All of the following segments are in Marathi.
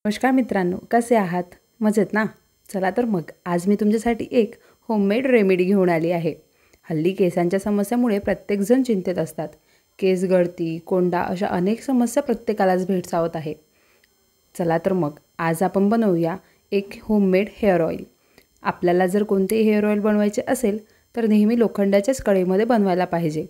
नमस्कार मित्रांनो, कसे आहात? मजेत ना? चला तर मग आज मी तुमच्यासाठी एक होममेड रेमेडी घेऊन आली आहे। हल्ली केसांच्या समस्यामुळे प्रत्येकजण चिंतेत असतात। केस गळती, कोंडा अशा अनेक समस्या प्रत्येकालाच भेडसावत आहे। चला तर मग आज आपण बनवूया एक होममेड हेअर ऑइल। आपल्याला जर कोणतेही हेअर ऑइल बनवायचे असेल तर नेहमी लोखंडाच्याच कढईमध्ये बनवायला पाहिजे,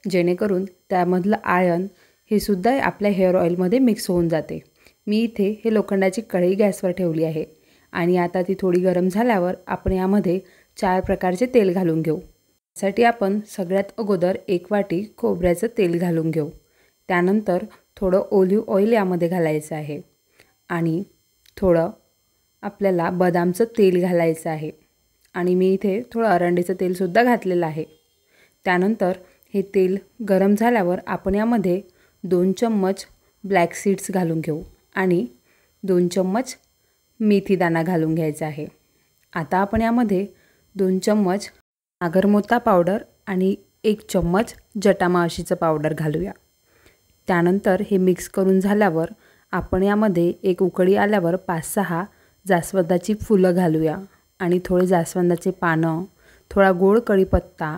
जेणेकरून त्यामधलं आयर्न हे सुद्धा आपल्या हेअर ऑइलमध्ये मिक्स होऊन जाते। मी इथे हे लोखंडाची कढई गॅसवर ठेवली आहे आणि आता ती थोडी गरम झाल्यावर आपण यामध्ये 4 प्रकारचे तेल घालून घेऊ। यासाठी आपण सगळ्यात अगोदर 1 वाटी खोबऱ्याचं तेल घालून घेऊ। त्यानंतर थोडं ऑलिव्ह ऑइल यामध्ये घालायचं आहे आणि थोडं आपल्याला बदामचं तेल घालायचं आहे आणि मी इथे थोडं अरंडीचं तेलसुद्धा घातलेलं आहे। त्यानंतर हे तेल गरम झाल्यावर आपण यामध्ये 2 चम्मच ब्लॅक सीड्स घालून घेऊ आणि 2 चम्मच मेथी दाणा घालून घ्यायचा आहे। आता आपण यामध्ये 2 चम्मच नागरमोथा पावडर आणि 1 चम्मच जटामाशीचं पावडर घालूया। त्यानंतर हे मिक्स करून झाल्यावर आपण यामध्ये एक उकळी आल्यावर 5-6 जास्वंदाची फुलं घालूया आणि थोडे जास्वंदाचे पानं, थोडा गोड कढीपत्ता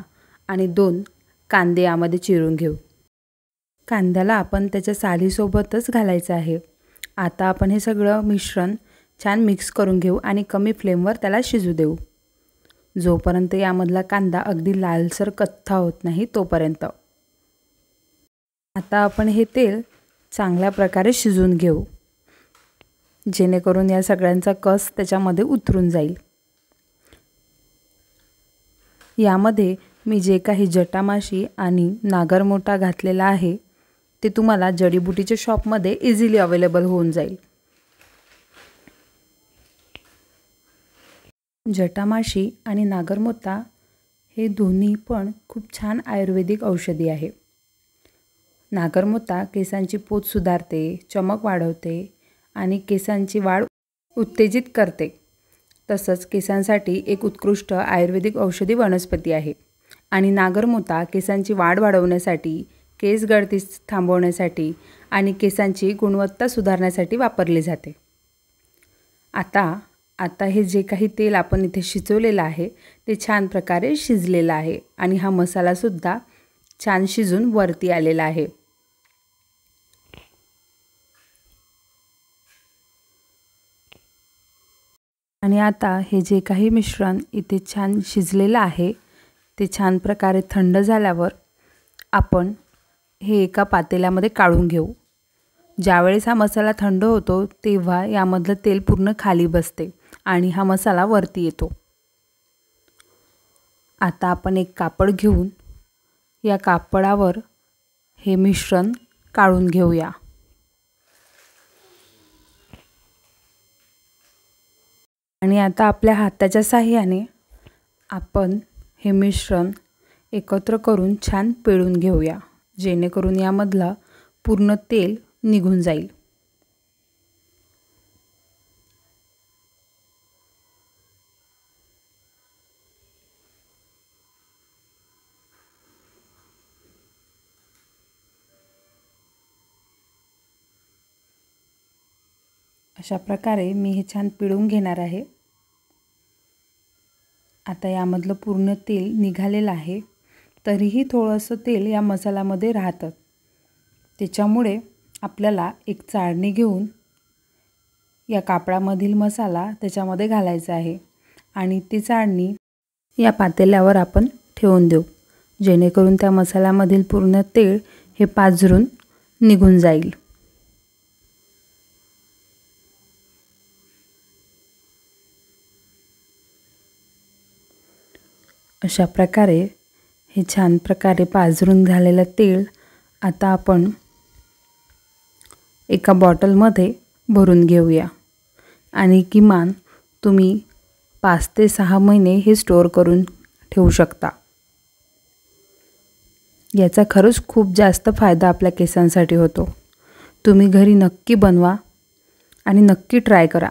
आणि 2 कांदे यामध्ये चिरून घेऊ। कांद्याला आपण त्याच्या सालीसोबतच घालायचं आहे। आता आपण हे सगळं मिश्रण छान मिक्स करून घेऊ आणि कमी फ्लेमवर त्याला शिजू देऊ, जोपर्यंत यामधला कांदा अगदी लालसर कत्था होत नाही तोपर्यंत। आता आपण हे तेल चांगल्या प्रकारे शिजून घेऊ, जेणेकरून या सगळ्यांचा कस त्याच्यामध्ये उतरून जाईल। यामध्ये मी जे काही जटामाशी आणि नागरमोथा घातलेला आहे ते तुम्हाला जडीबुटीच्या शॉपमध्ये इझिली अवेलेबल होऊन जाईल। जटामाशी आणि नागरमोथा हे दोन्ही पण खूप छान आयुर्वेदिक औषधी आहे। नागरमोथा केसांची पोत सुधारते, चमक वाढवते आणि केसांची वाढ उत्तेजित करते। तसंच केसांसाठी एक उत्कृष्ट आयुर्वेदिक औषधी वनस्पती आहे आणि नागरमोथा केसांची वाढ वाढवण्यासाठी, केस गळती थांबवण्यासाठी आणि केसांची गुणवत्ता सुधारण्यासाठी वापरली जाते। आता हे जे काही तेल आपण इथे शिजवलेलं आहे ते छान प्रकारे शिजलेलं आहे आणि हा मसालासुद्धा छान शिजून वरती आलेला आहे। आणि आता हे जे काही मिश्रण इथे छान शिजलेलं आहे ते छान प्रकारे थंड झाल्यावर आपण हे एका पातेल्यामध्ये काढून घेऊ। ज्यावेळेस हा मसाला थंड होतो तेव्हा यामधलं तेल पूर्ण खाली बसते आणि हा मसाला वरती येतो। आता आपण एक कापड घेऊन या कापडावर हे मिश्रण काढून घेऊया आणि आता आपल्या हाताच्या साहाय्याने आपण हे मिश्रण एकत्र करून छान पिळून घेऊया, जेणेकरून यामधला पूर्ण तेल निघून जाईल। अशा प्रकारे मी हे छान पिळून घेणार आहे। आता यामधलं पूर्ण तेल निघालेलं आहे, तरीही थोडंसं तेल या मसाल्यामध्ये राहतं। त्याच्यामुळे आपल्याला एक चाळणी घेऊन या कापडामधील मसाला त्याच्यामध्ये घालायचा आहे आणि ती चाळणी या पातेल्यावर आपण ठेवून देऊ, जेणेकरून त्या मसाल्यामधील पूर्ण तेल हे पाझरून निघून जाईल। अशा प्रकारे हे छान प्रकारे पाझरून झालेलं तेल आता आपण एका बॉटलमध्ये भरून घेऊया आणि किमान तुम्ही 5 ते 6 महिने हे स्टोअर करून ठेवू शकता। याचा खरंच खूप जास्त फायदा आपल्या केसांसाठी होतो। तुम्ही घरी नक्की बनवा आणि नक्की ट्राय करा।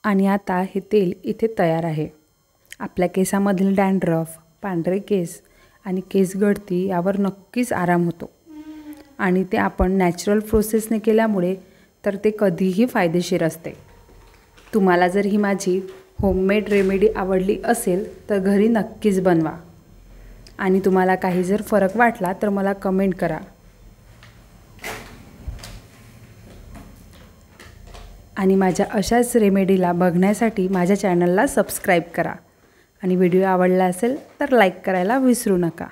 आणि आता हे तेल इथे तयार आहे। आपल्या केसामधील डॅन्ड्रफ, पांढरे केस आणि केस गळती यावर नक्कीच आराम होतो आणि ते आपण नॅचरल प्रोसेसने केल्यामुळे तर ते कधीही फायदेशीर असते. तुम्हाला जर ही माझी होममेड रेमेडी आवडली असेल तर घरी नक्कीच बनवा आणि तुम्हाला काही जर फरक वाटला तर मला कमेंट करा. आणि माझ्या अशाच रेमेडीला बघण्यासाठी माझ्या चॅनलला सबस्क्राईब करा आणि व्हिडिओ आवडला असेल तर लाईक करायला विसरू नका.